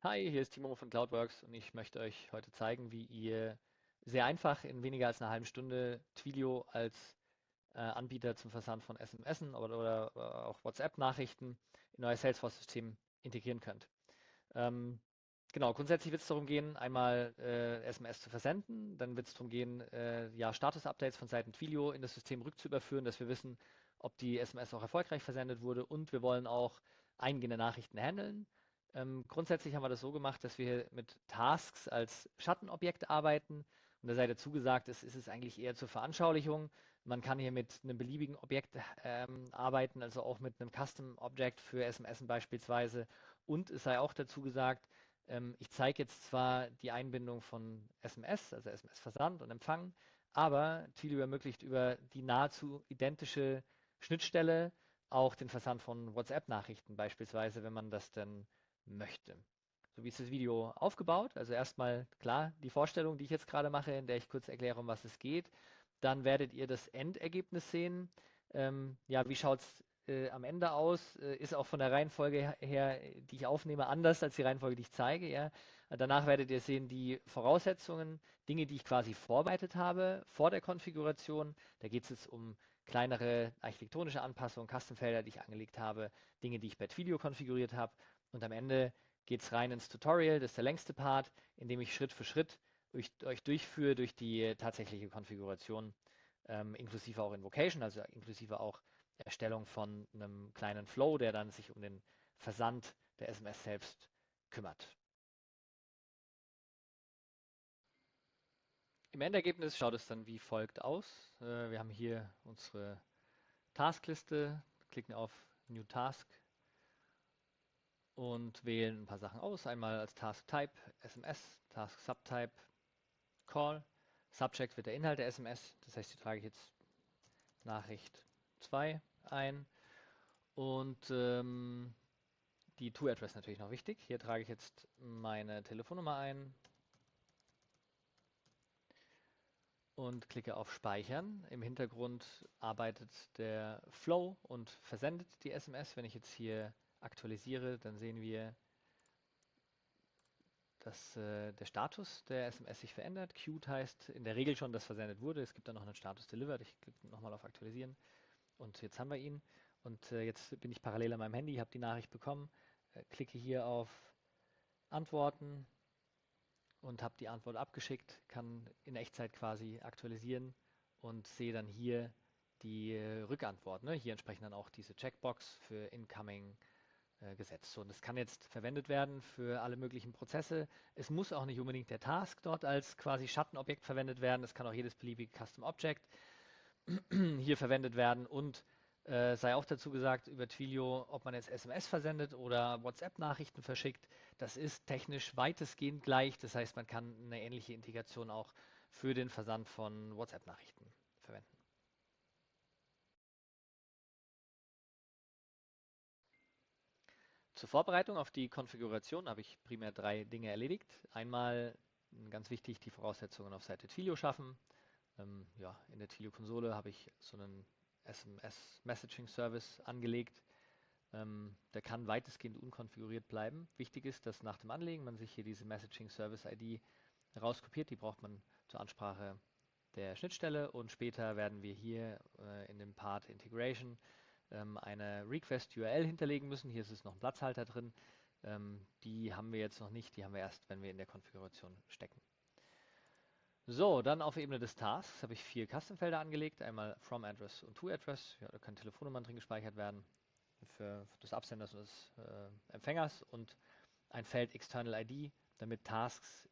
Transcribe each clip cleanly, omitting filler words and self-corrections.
Hi, hier ist Timo von Cloudworks und ich möchte euch heute zeigen, wie ihr sehr einfach in weniger als einer halben Stunde Twilio als Anbieter zum Versand von SMS oder auch WhatsApp-Nachrichten in euer Salesforce-System integrieren könnt. Ähm, genau, grundsätzlich wird es darum gehen, einmal SMS zu versenden, dann wird es darum gehen, ja, Status-Updates von Seiten Twilio in das System rückzuüberführen, dass wir wissen, ob die SMS auch erfolgreich versendet wurde, und wir wollen auch eingehende Nachrichten handeln. Grundsätzlich haben wir das so gemacht, dass wir mit Tasks als Schattenobjekt arbeiten, und da sei dazu gesagt, ist es eigentlich eher zur Veranschaulichung. Man kann hier mit einem beliebigen Objekt arbeiten, also auch mit einem Custom Object für SMS beispielsweise. Und es sei auch dazu gesagt, ich zeige jetzt zwar die Einbindung von SMS, also SMS-Versand und Empfang, aber Twilio ermöglicht über die nahezu identische Schnittstelle auch den Versand von WhatsApp-Nachrichten beispielsweise, wenn man das denn möchte. So, wie ist das Video aufgebaut? Also erstmal klar die Vorstellung, die ich jetzt gerade mache, in der ich kurz erkläre, um was es geht. Dann werdet ihr das Endergebnis sehen. Ja, wie schaut es am Ende aus? Ist auch von der Reihenfolge her, die ich aufnehme, anders als die Reihenfolge, die ich zeige. Ja. Danach werdet ihr sehen die Voraussetzungen, Dinge, die ich quasi vorbereitet habe vor der Konfiguration. Da geht es jetzt um kleinere architektonische Anpassungen, Custom-Felder, die ich angelegt habe, Dinge, die ich bei Twilio konfiguriert habe. Und am Ende geht es rein ins Tutorial, das ist der längste Part, in dem ich Schritt für Schritt euch durchführe durch die tatsächliche Konfiguration, inklusive auch Invocation, also inklusive auch Erstellung von einem kleinen Flow, der dann sich um den Versand der SMS selbst kümmert. Im Endergebnis schaut es dann wie folgt aus. Wir haben hier unsere Taskliste, klicken auf New Task und wählen ein paar Sachen aus. Einmal als Task Type SMS, Task Subtype Call. Subject wird der Inhalt der SMS, das heißt, hier trage ich jetzt Nachricht 2 ein, und die To-Address natürlich noch wichtig. Hier trage ich jetzt meine Telefonnummer ein und klicke auf Speichern. Im Hintergrund arbeitet der Flow und versendet die SMS. Wenn ich jetzt hier aktualisiere, dann sehen wir, dass der Status der SMS sich verändert. Queued heißt in der Regel schon, dass versendet wurde. Es gibt dann noch einen Status Delivered. Ich klicke nochmal auf Aktualisieren und jetzt haben wir ihn. Und jetzt bin ich parallel an meinem Handy, habe die Nachricht bekommen, klicke hier auf Antworten und habe die Antwort abgeschickt, kann in Echtzeit quasi aktualisieren und sehe dann hier die Rückantwort. Ne? Hier entsprechen dann auch diese Checkbox für Incoming gesetzt. So, und das kann jetzt verwendet werden für alle möglichen Prozesse. Es muss auch nicht unbedingt der Task dort als quasi Schattenobjekt verwendet werden. Es kann auch jedes beliebige Custom Object hier verwendet werden, und sei auch dazu gesagt, über Twilio, ob man jetzt SMS versendet oder WhatsApp-Nachrichten verschickt, das ist technisch weitestgehend gleich. Das heißt, man kann eine ähnliche Integration auch für den Versand von WhatsApp-Nachrichten verwenden. Zur Vorbereitung auf die Konfiguration habe ich primär drei Dinge erledigt. Einmal ganz wichtig, die Voraussetzungen auf Seite Twilio schaffen. Ja, in der Twilio-Konsole habe ich so einen SMS-Messaging-Service angelegt. Der kann weitestgehend unkonfiguriert bleiben. Wichtig ist, dass nach dem Anlegen man sich hier diese Messaging Service ID rauskopiert. Die braucht man zur Ansprache der Schnittstelle, und später werden wir hier in dem Part Integration eine Request URL hinterlegen müssen. Hier ist es noch ein Platzhalter drin. Die haben wir jetzt noch nicht, die haben wir erst, wenn wir in der Konfiguration stecken. So, dann auf Ebene des Tasks habe ich 4 Custom-Felder angelegt. Einmal From Address und To Address. Ja, da können Telefonnummern drin gespeichert werden für des Absenders und des Empfängers, und ein Feld External ID, damit Tasks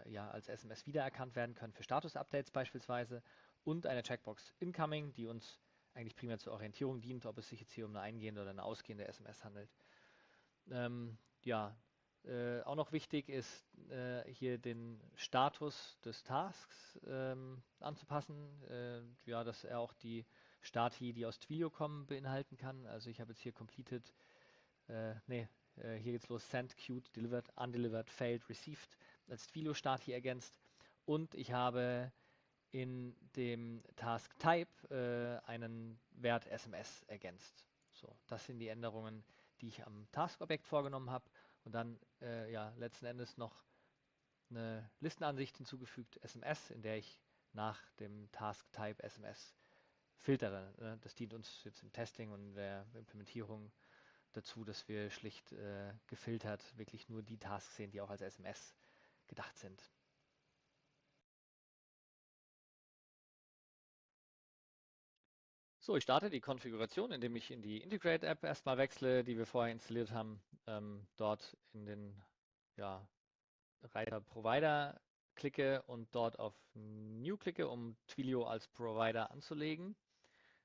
ja, als SMS wiedererkannt werden können für Status-Updates beispielsweise, und eine Checkbox Incoming, die uns eigentlich primär zur Orientierung dient, ob es sich jetzt hier um eine eingehende oder eine ausgehende SMS handelt. Ja, auch noch wichtig ist, hier den Status des Tasks anzupassen, ja, dass er auch die Stati, die aus Twilio kommen, beinhalten kann. Also ich habe jetzt hier completed, hier geht's los, sent, queued, delivered, undelivered, failed, received als Twilio-Stati ergänzt, und ich habe in dem Task Type einen Wert SMS ergänzt. So, das sind die Änderungen, die ich am Task-Objekt vorgenommen habe. und dann ja letzten Endes noch eine Listenansicht hinzugefügt, SMS, in der ich nach dem Task Type SMS filtere. Das dient uns jetzt im Testing und der Implementierung dazu, dass wir schlicht gefiltert wirklich nur die Tasks sehen, die auch als SMS gedacht sind. So, ich starte die Konfiguration, indem ich in die Integrate-App erstmal wechsle, die wir vorher installiert haben. Dort in den ja, Reiter Provider klicke und dort auf New klicke, um Twilio als Provider anzulegen.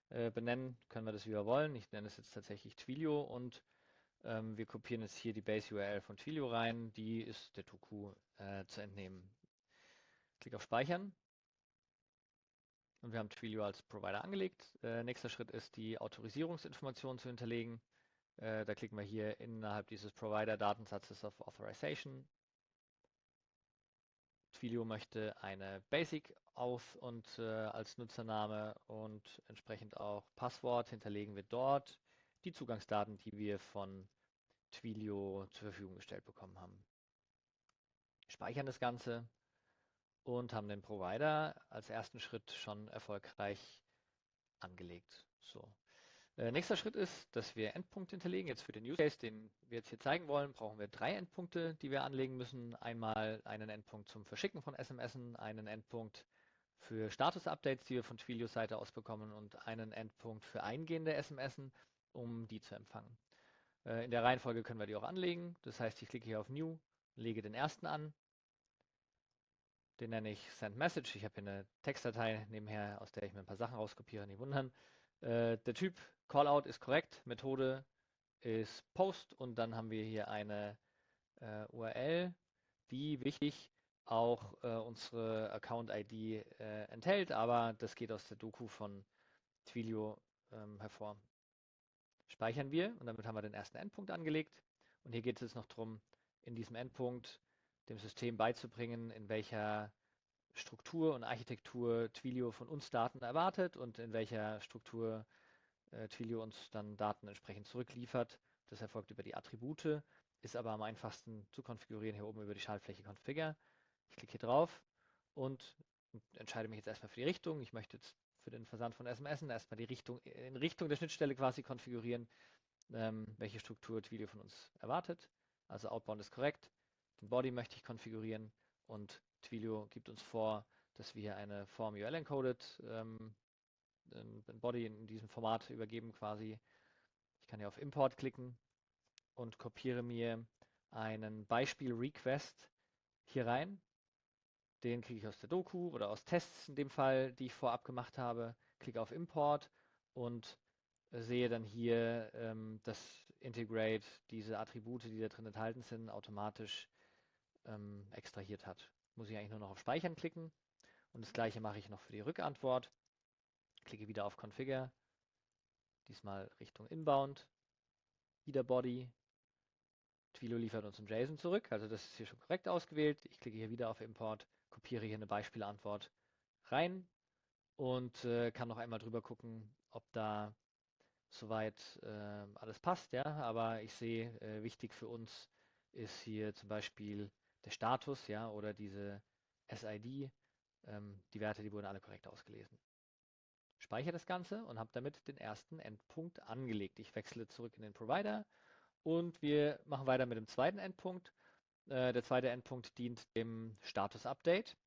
Benennen können wir das, wie wir wollen. Ich nenne es jetzt tatsächlich Twilio und wir kopieren jetzt hier die Base-URL von Twilio rein. Die ist der Doku zu entnehmen. Klick auf Speichern und wir haben Twilio als Provider angelegt. Nächster Schritt ist, die Autorisierungsinformationen zu hinterlegen. Da klicken wir hier innerhalb dieses Provider-Datensatzes auf Authorization. Twilio möchte eine Basic aus und als Nutzername und entsprechend auch Passwort hinterlegen wir dort die Zugangsdaten, die wir von Twilio zur Verfügung gestellt bekommen haben. Speichern das Ganze und haben den Provider als ersten Schritt schon erfolgreich angelegt. So. Nächster Schritt ist, dass wir Endpunkte hinterlegen. Jetzt für den Use Case, den wir jetzt hier zeigen wollen, brauchen wir 3 Endpunkte, die wir anlegen müssen. Einmal einen Endpunkt zum Verschicken von SMSen, einen Endpunkt für Status-Updates, die wir von Twilios Seite aus bekommen und einen Endpunkt für eingehende SMSen, um die zu empfangen. In der Reihenfolge können wir die auch anlegen. Das heißt, ich klicke hier auf New, lege den ersten an. Den nenne ich Send Message. Ich habe hier eine Textdatei nebenher, aus der ich mir ein paar Sachen rauskopiere, nicht wundern. Der Typ Callout ist korrekt, Methode ist Post und dann haben wir hier eine URL, die wichtig auch unsere Account-ID enthält, aber das geht aus der Doku von Twilio hervor. Speichern wir und damit haben wir den ersten Endpunkt angelegt. Und hier geht es jetzt noch darum, in diesem Endpunkt dem System beizubringen, in welcher Struktur und Architektur Twilio von uns Daten erwartet und in welcher Struktur Twilio uns dann Daten entsprechend zurückliefert. Das erfolgt über die Attribute, ist aber am einfachsten zu konfigurieren hier oben über die Schaltfläche Configure. Ich klicke hier drauf und entscheide mich jetzt erstmal für die Richtung. Ich möchte jetzt für den Versand von SMS erstmal die Richtung in Richtung der Schnittstelle quasi konfigurieren, welche Struktur Twilio von uns erwartet. Also Outbound ist korrekt. Den Body möchte ich konfigurieren und Twilio gibt uns vor, dass wir hier eine Form URL encoded ein Body in diesem Format übergeben quasi. Ich kann hier auf Import klicken und kopiere mir einen Beispiel-Request hier rein. Den kriege ich aus der Doku oder aus Tests in dem Fall, die ich vorab gemacht habe. Klicke auf Import und sehe dann hier, dass Integrate diese Attribute, die da drin enthalten sind, automatisch extrahiert hat. Muss ich eigentlich nur noch auf Speichern klicken und das gleiche mache ich noch für die Rückantwort. Klicke wieder auf Configure, diesmal Richtung Inbound, wieder Body. Twilio liefert uns ein JSON zurück, also das ist hier schon korrekt ausgewählt. Ich klicke hier wieder auf Import, kopiere hier eine Beispielantwort rein und kann noch einmal drüber gucken, ob da soweit alles passt. Ja, aber ich sehe, wichtig für uns ist hier zum Beispiel der Status, ja, oder diese SID. Die Werte, die wurden alle korrekt ausgelesen. Speichere das Ganze und habe damit den ersten Endpunkt angelegt. Ich wechsle zurück in den Provider und wir machen weiter mit dem zweiten Endpunkt. Der zweite Endpunkt dient dem Status-Update,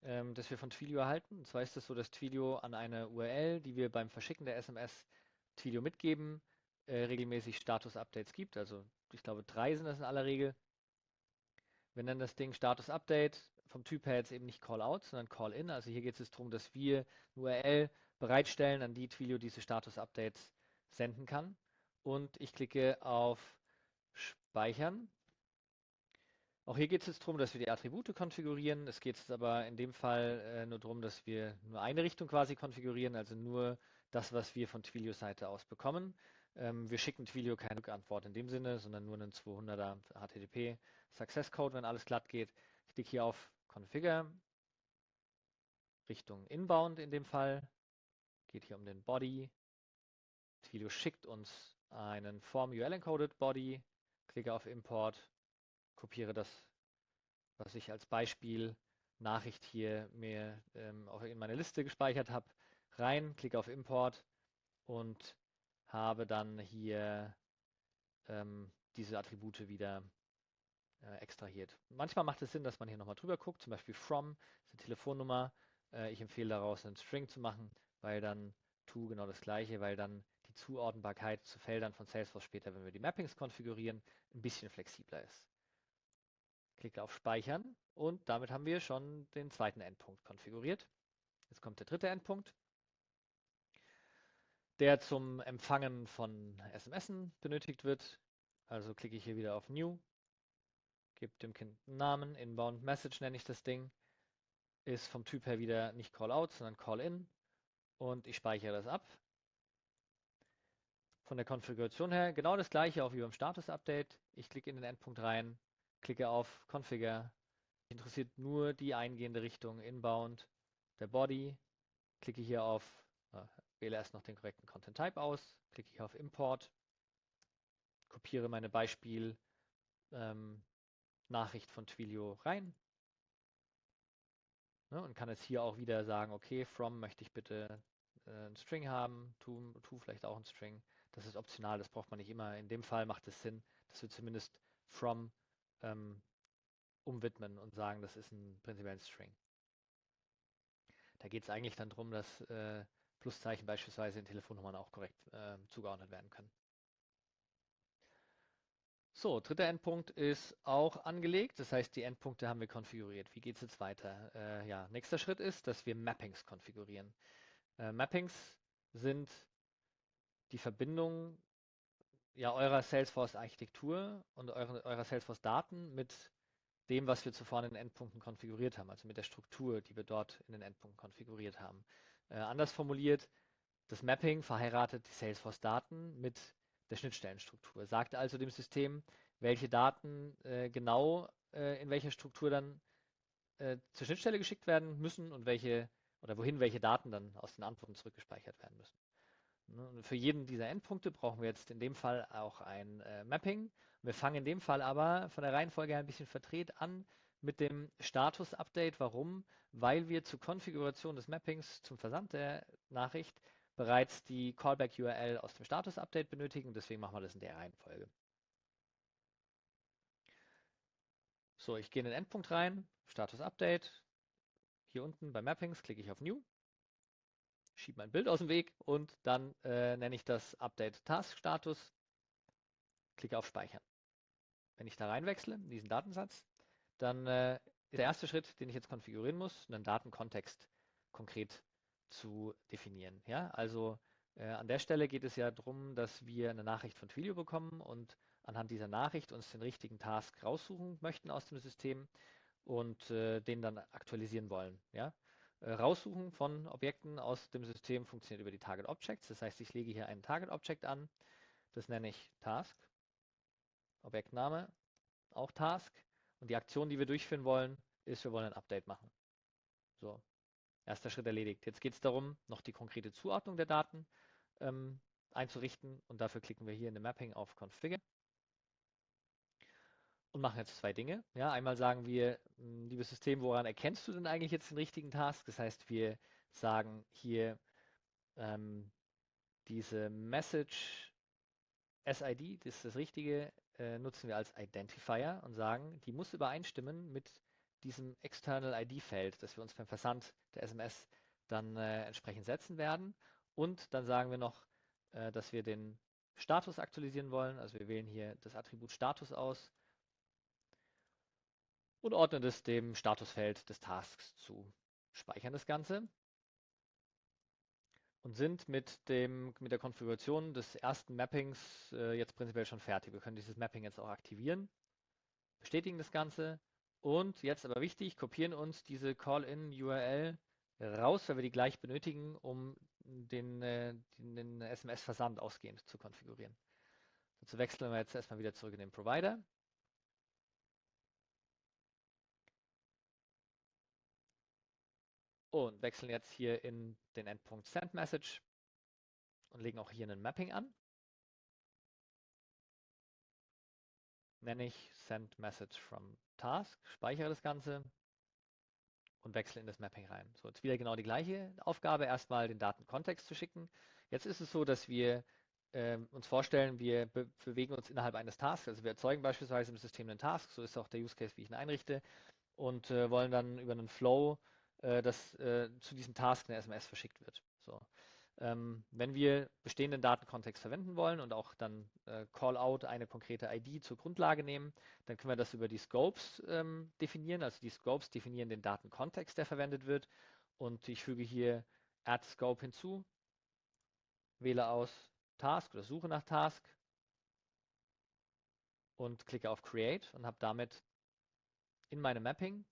das wir von Twilio erhalten. Und zwar ist es so, dass Twilio an eine URL, die wir beim Verschicken der SMS Twilio mitgeben, regelmäßig Status-Updates gibt. Also ich glaube 3 sind das in aller Regel. Wir nennen das Ding Status-Update, vom Typ her jetzt eben nicht Call-out, sondern Call-in. Also hier geht es darum, dass wir eine URL bereitstellen, an die Twilio diese Status-Updates senden kann. Und ich klicke auf Speichern. Auch hier geht es jetzt darum, dass wir die Attribute konfigurieren. Es geht jetzt aber in dem Fall nur darum, dass wir nur eine Richtung quasi konfigurieren, also nur das, was wir von Twilios Seite aus bekommen. Wir schicken Twilio keine Rückantwort in dem Sinne, sondern nur einen 200er HTTP Success Code, wenn alles glatt geht. Ich klicke hier auf Configure, Richtung Inbound in dem Fall. Geht hier um den Body. Twilio schickt uns einen Form URL Encoded Body. klicke auf Import, kopiere das, was ich als Beispiel Nachricht hier mir auch in meine Liste gespeichert habe, rein, klicke auf Import und habe dann hier diese Attribute wieder extrahiert. Manchmal macht es Sinn, dass man hier nochmal drüber guckt, zum Beispiel from, ist eine Telefonnummer. Ich empfehle daraus einen String zu machen, weil dann to genau das gleiche, weil dann die Zuordnbarkeit zu Feldern von Salesforce später, wenn wir die Mappings konfigurieren, ein bisschen flexibler ist. Klicke auf Speichern und damit haben wir schon den zweiten Endpunkt konfiguriert. Jetzt kommt der dritte Endpunkt, der zum Empfangen von SMSen benötigt wird. Also klicke ich hier wieder auf New, gebe dem Kind einen Namen, Inbound Message nenne ich das Ding, ist vom Typ her wieder nicht Callout, sondern Call-in und ich speichere das ab. Von der Konfiguration her genau das gleiche auch wie beim Status-Update. Ich klicke in den Endpunkt rein, klicke auf Configure. Mich interessiert nur die eingehende Richtung Inbound, der Body. Klicke hier auf, wähle erst noch den korrekten Content Type aus, klicke hier auf Import, kopiere meine Beispiel Nachricht von Twilio rein, ne, und kann jetzt hier auch wieder sagen, okay, from möchte ich bitte einen String haben, to vielleicht auch ein String. Das ist optional, das braucht man nicht immer. In dem Fall macht es Sinn, dass wir zumindest from umwidmen und sagen, das ist ein prinzipiell ein String. Da geht es eigentlich dann darum, dass Pluszeichen beispielsweise in Telefonnummern auch korrekt zugeordnet werden können. So, dritter Endpunkt ist auch angelegt. Das heißt, die Endpunkte haben wir konfiguriert. Wie geht es jetzt weiter? Ja, nächster Schritt ist, dass wir Mappings konfigurieren. Mappings sind die Verbindung ja, eurer Salesforce-Architektur und eurer Salesforce-Daten mit dem, was wir zuvor in den Endpunkten konfiguriert haben, also mit der Struktur, die wir dort in den Endpunkten konfiguriert haben. Anders formuliert, das Mapping verheiratet die Salesforce-Daten mit der Schnittstellenstruktur, sagt also dem System, welche Daten genau in welcher Struktur dann zur Schnittstelle geschickt werden müssen und welche oder wohin welche Daten dann aus den Antworten zurückgespeichert werden müssen. Und für jeden dieser Endpunkte brauchen wir jetzt in dem Fall auch ein Mapping. Wir fangen in dem Fall aber von der Reihenfolge ein bisschen verdreht an mit dem Status-Update. Warum? Weil wir zur Konfiguration des Mappings zum Versand der Nachricht bereits die Callback-URL aus dem Status-Update benötigen. Deswegen machen wir das in der Reihenfolge. So, ich gehe in den Endpunkt rein, Status-Update. Hier unten bei Mappings klicke ich auf New, schiebe mein Bild aus dem Weg und dann nenne ich das Update Task Status, klicke auf Speichern. Wenn ich da reinwechsle, in diesen Datensatz, dann ist der erste Schritt, den ich jetzt konfigurieren muss, einen Datenkontext konkret zu definieren. Ja? Also an der Stelle geht es ja darum, dass wir eine Nachricht von Twilio bekommen und anhand dieser Nachricht uns den richtigen Task raussuchen möchten aus dem System und den dann aktualisieren wollen. Ja? Raussuchen von Objekten aus dem System funktioniert über die Target Objects. Das heißt, ich lege hier ein Target Object an, das nenne ich Task, Objektname, auch Task. Und die Aktion, die wir durchführen wollen, ist, wir wollen ein Update machen. So, erster Schritt erledigt. Jetzt geht es darum, noch die konkrete Zuordnung der Daten einzurichten. Und dafür klicken wir hier in dem Mapping auf Configure und machen jetzt zwei Dinge. Ja, einmal sagen wir, liebes System, woran erkennst du denn eigentlich jetzt den richtigen Task? Das heißt, wir sagen hier diese Message SID, das ist das Richtige, nutzen wir als Identifier und sagen, die muss übereinstimmen mit diesem External ID-Feld, das wir uns beim Versand der SMS dann entsprechend setzen werden. Und dann sagen wir noch, dass wir den Status aktualisieren wollen. Also wir wählen hier das Attribut Status aus und ordnen es dem Statusfeld des Tasks zu. Speichern das Ganze und sind mit der Konfiguration des ersten Mappings jetzt prinzipiell schon fertig. Wir können dieses Mapping jetzt auch aktivieren, bestätigen das Ganze und jetzt aber wichtig, kopieren uns diese Call-in-URL raus, weil wir die gleich benötigen, um den SMS-Versand ausgehend zu konfigurieren. Dazu wechseln wir jetzt erstmal wieder zurück in den Provider. Und wechseln jetzt hier in den Endpunkt Send Message und legen auch hier ein Mapping an. nenne ich Send Message from Task, speichere das Ganze und wechsle in das Mapping rein. So, jetzt wieder genau die gleiche Aufgabe, erstmal den Datenkontext zu schicken. Jetzt ist es so, dass wir uns vorstellen, wir bewegen uns innerhalb eines Tasks. Also wir erzeugen beispielsweise im System einen Task, so ist auch der Use Case, wie ich ihn einrichte, und wollen dann über einen Flow, dass zu diesem Task eine SMS verschickt wird. So. Wenn wir bestehenden Datenkontext verwenden wollen und auch dann Callout eine konkrete ID zur Grundlage nehmen, dann können wir das über die Scopes definieren. Also die Scopes definieren den Datenkontext, der verwendet wird. Und ich füge hier Add Scope hinzu, wähle aus Task oder suche nach Task und klicke auf Create und habe damit in meinem Mapping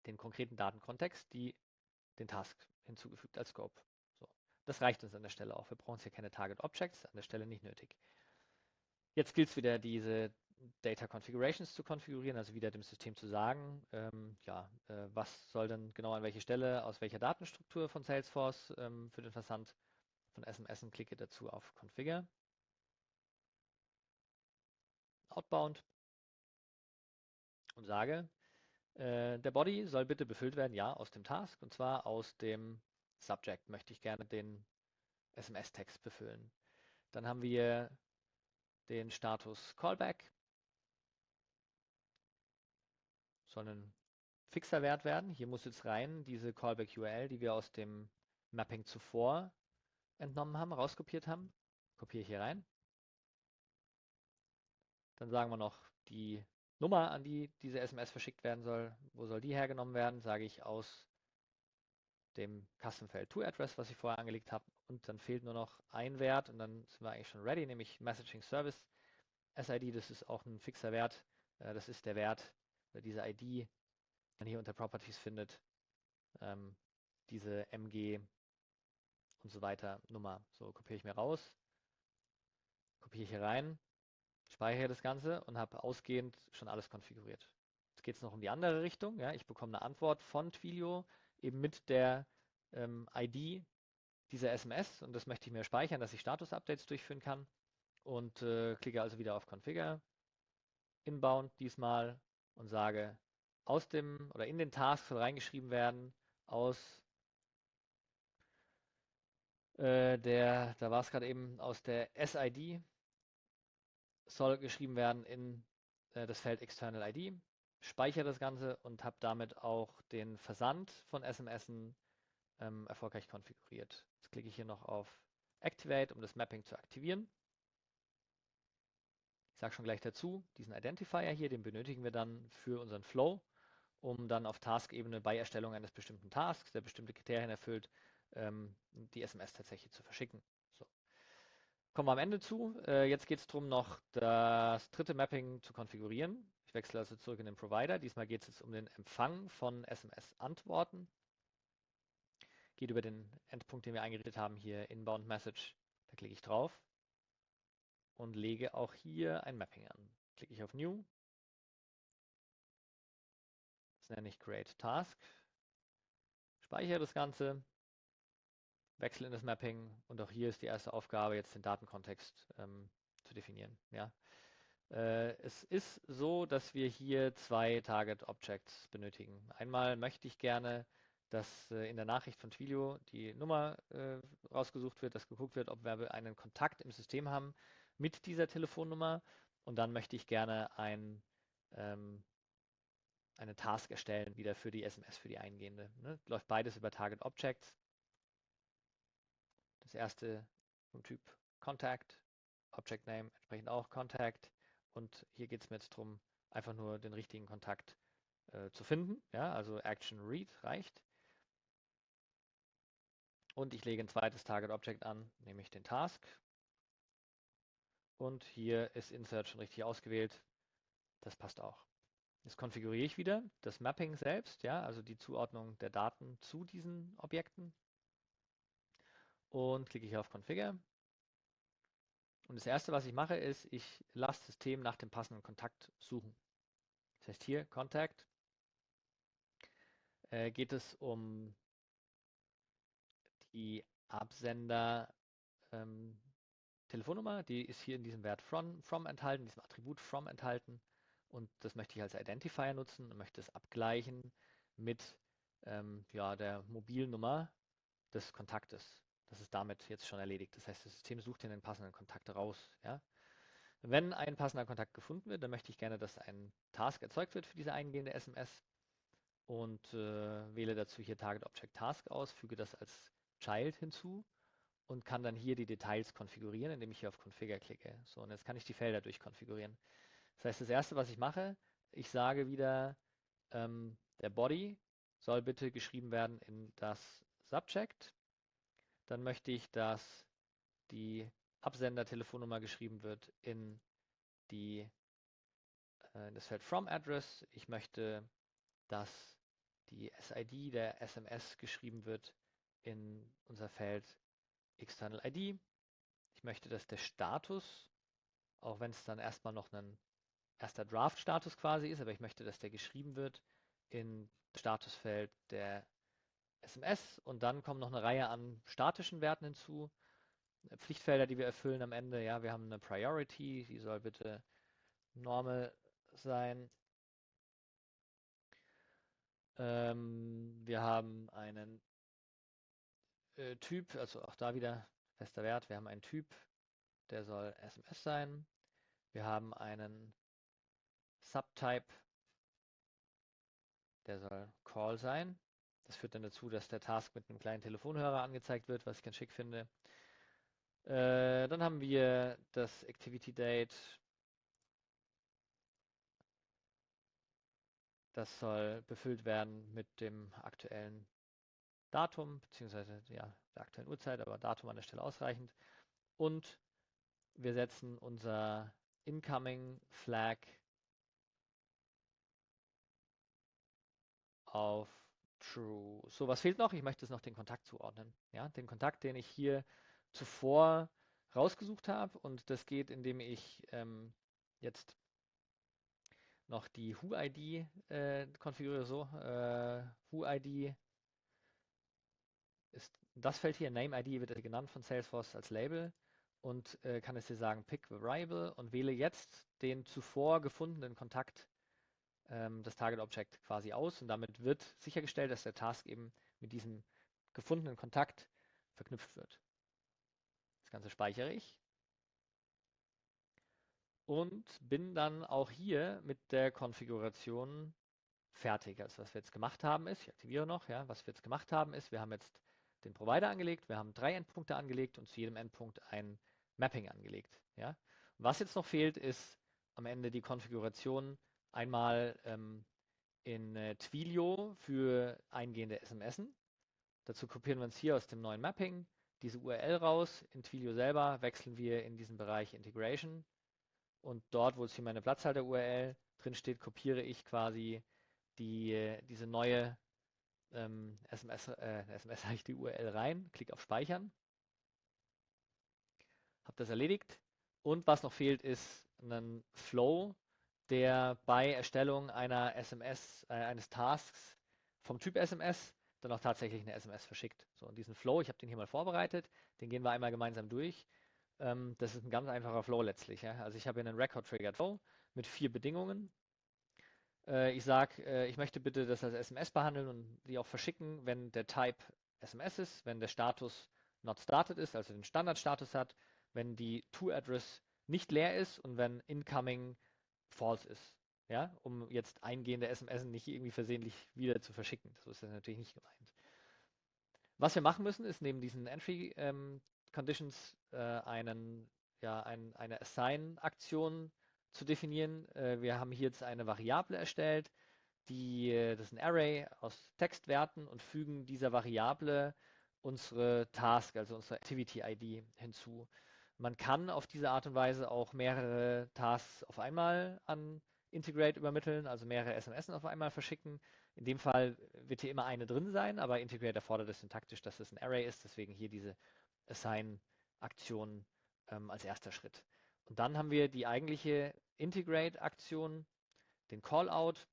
den konkreten Datenkontext, den Task hinzugefügt als Scope. So. Das reicht uns an der Stelle auch. Wir brauchen hier keine Target Objects, an der Stelle nicht nötig. Jetzt gilt es wieder, diese Data Configurations zu konfigurieren, also wieder dem System zu sagen, was soll denn genau an welche Stelle, aus welcher Datenstruktur von Salesforce für den Versand von SMS, klicke dazu auf Configure, Outbound und sage, der Body soll bitte befüllt werden, ja, aus dem Task, und zwar aus dem Subject möchte ich gerne den SMS-Text befüllen. Dann haben wir den Status Callback, soll ein fixer Wert werden. Hier muss jetzt rein diese Callback-URL, die wir aus dem Mapping zuvor entnommen haben, rauskopiert haben. Kopiere ich hier rein. Dann sagen wir noch die Nummer, an die diese SMS verschickt werden soll. Wo soll die hergenommen werden? Sage ich aus dem Custom-Feld ToAddress, was ich vorher angelegt habe. Und dann fehlt nur noch ein Wert und dann sind wir eigentlich schon ready, nämlich Messaging Service SID. Das ist auch ein fixer Wert. Das ist der Wert, diese ID, die man hier unter Properties findet. Diese MG und so weiter Nummer. So kopiere ich mir raus, kopiere ich hier rein, speichere das Ganze und habe ausgehend schon alles konfiguriert. Jetzt geht es noch um die andere Richtung. Ja, ich bekomme eine Antwort von Twilio eben mit der ID dieser SMS und das möchte ich mir speichern, dass ich Status-Updates durchführen kann und klicke also wieder auf Configure, Inbound diesmal und sage, aus dem oder in den Task soll reingeschrieben werden, aus da war es gerade eben, aus der SID soll geschrieben werden in das Feld External ID, speichere das Ganze und habe damit auch den Versand von SMS erfolgreich konfiguriert. Jetzt klicke ich hier noch auf Activate, um das Mapping zu aktivieren. Ich sage schon gleich dazu, diesen Identifier hier, den benötigen wir dann für unseren Flow, um dann auf Task-Ebene bei Erstellung eines bestimmten Tasks, der bestimmte Kriterien erfüllt, die SMS tatsächlich zu verschicken. So. Kommen wir am Ende zu. Jetzt geht es darum, noch das dritte Mapping zu konfigurieren. Ich wechsle also zurück in den Provider. Diesmal geht es jetzt um den Empfang von SMS-Antworten. Geht über den Endpunkt, den wir eingerichtet haben, hier Inbound Message. Da klicke ich drauf und lege auch hier ein Mapping an. Klicke ich auf New. Das nenne ich Create Task. Speichere das Ganze, wechsle in das Mapping und auch hier ist die erste Aufgabe, jetzt den Datenkontext zu definieren. Ja. Es ist so, dass wir hier zwei Target Objects benötigen. Einmal möchte ich gerne, dass in der Nachricht von Twilio die Nummer rausgesucht wird, dass geguckt wird, ob wir einen Kontakt im System haben mit dieser Telefonnummer. Und dann möchte ich gerne eine Task erstellen, wieder für die SMS, für die eingehende. Ne? Läuft beides über Target Objects. Das erste vom Typ Contact, Object Name entsprechend auch Contact. Und hier geht es mir jetzt darum, einfach nur den richtigen Kontakt zu finden. Ja, also Action Read reicht. Und ich lege ein zweites Target Object an, nämlich den Task. Und hier ist Insert schon richtig ausgewählt. Das passt auch. Jetzt konfiguriere ich wieder das Mapping selbst, ja, also die Zuordnung der Daten zu diesen Objekten. Und klicke hier auf Configure. Und das erste, was ich mache, ist, ich lasse das System nach dem passenden Kontakt suchen. Das heißt hier Contact geht es um die Absender Telefonnummer, die ist hier in diesem Wert from enthalten, diesem Attribut from enthalten. Und das möchte ich als Identifier nutzen und möchte es abgleichen mit ja, der Mobilnummer des Kontaktes. Das ist damit jetzt schon erledigt. Das heißt, das System sucht den passenden Kontakt raus. Ja? Wenn ein passender Kontakt gefunden wird, dann möchte ich gerne, dass ein Task erzeugt wird für diese eingehende SMS und wähle dazu hier Target Object Task aus, füge das als Child hinzu und kann dann hier die Details konfigurieren, indem ich hier auf Configure klicke. So, und jetzt kann ich die Felder durchkonfigurieren. Das heißt, das erste, was ich mache, ich sage wieder, der Body soll bitte geschrieben werden in das Subject. Dann möchte ich, dass die Absender-Telefonnummer geschrieben wird in das Feld From Address. Ich möchte, dass die SID der SMS geschrieben wird in unser Feld External ID. Ich möchte, dass der Status, auch wenn es dann erstmal noch ein erster Draft-Status quasi ist, aber ich möchte, dass der geschrieben wird in das Statusfeld der SMS und dann kommen noch eine Reihe an statischen Werten hinzu. Pflichtfelder, die wir erfüllen am Ende. Ja, wir haben eine Priority, die soll bitte normal sein. Wir haben einen Typ, also auch da wieder fester Wert. Wir haben einen Typ, der soll SMS sein. Wir haben einen Subtype, der soll Call sein. Das führt dann dazu, dass der Task mit einem kleinen Telefonhörer angezeigt wird, was ich ganz schick finde. Dann haben wir das Activity Date. Das soll befüllt werden mit dem aktuellen Datum, beziehungsweise ja, der aktuellen Uhrzeit, aber Datum an der Stelle ausreichend. Und wir setzen unser Incoming Flag auf True. So, was fehlt noch? Ich möchte es noch den Kontakt zuordnen. Ja, den Kontakt, den ich hier zuvor rausgesucht habe. Und das geht, indem ich jetzt noch die Who-ID konfiguriere. So, Who-ID ist das Feld hier. Name-ID wird genannt von Salesforce als Label. Und kann es hier sagen, Pick Variable und wähle jetzt den zuvor gefundenen Kontakt, das Target Object quasi aus. Und damit wird sichergestellt, dass der Task eben mit diesem gefundenen Kontakt verknüpft wird. Das Ganze speichere ich und bin dann auch hier mit der Konfiguration fertig. Also was wir jetzt gemacht haben ist, ich aktiviere noch, ja, was wir jetzt gemacht haben ist, wir haben jetzt den Provider angelegt, wir haben 3 Endpunkte angelegt und zu jedem Endpunkt ein Mapping angelegt. Ja. Was jetzt noch fehlt, ist am Ende die Konfiguration einmal in Twilio für eingehende SMSen. Dazu kopieren wir uns hier aus dem neuen Mapping diese URL raus. In Twilio selber wechseln wir in diesen Bereich Integration und dort, wo es hier meine Platzhalter-URL drin steht, kopiere ich quasi diese neue SMS habe ich die URL rein, klicke auf Speichern, habe das erledigt und was noch fehlt, ist ein Flow, der bei Erstellung einer SMS, eines Tasks vom Typ SMS dann auch tatsächlich eine SMS verschickt. So, und diesen Flow, ich habe den hier mal vorbereitet, den gehen wir einmal gemeinsam durch. Das ist ein ganz einfacher Flow letztlich. Ja? Also ich habe hier einen Record-Triggered Flow mit 4 Bedingungen. Ich sage, ich möchte bitte das als SMS behandeln und die auch verschicken, wenn der Type SMS ist, wenn der Status not started ist, also den Standardstatus hat, wenn die To-Address nicht leer ist und wenn incoming false ist. Ja, um jetzt eingehende SMS nicht irgendwie versehentlich wieder zu verschicken. So ist das natürlich nicht gemeint. Was wir machen müssen, ist neben diesen Entry Conditions eine Assign-Aktion zu definieren. Wir haben hier jetzt eine Variable erstellt, das ist ein Array aus Textwerten und fügen dieser Variable unsere Task, also unsere Activity-ID hinzu. Man kann auf diese Art und Weise auch mehrere Tasks auf einmal an Integrate übermitteln, also mehrere SMS auf einmal verschicken. In dem Fall wird hier immer eine drin sein, aber Integrate erfordert es syntaktisch, dass es ein Array ist, deswegen hier diese Assign-Aktion als erster Schritt. Und dann haben wir die eigentliche Integrate-Aktion, den Callout,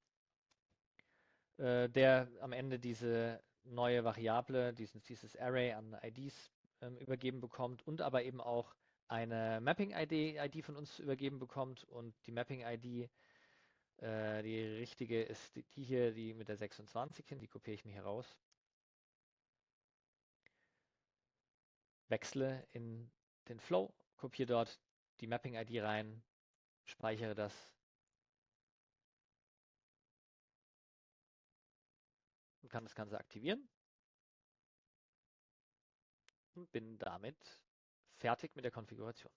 der am Ende diese neue Variable, dieses Array an IDs übergeben bekommt und aber eben auch eine Mapping-ID von uns übergeben bekommt und die Mapping-ID, die richtige ist die hier, die mit der 26 hin, die kopiere ich mir hier raus, wechsle in den Flow, kopiere dort die Mapping-ID rein, speichere das und kann das Ganze aktivieren und bin damit fertig mit der Konfiguration.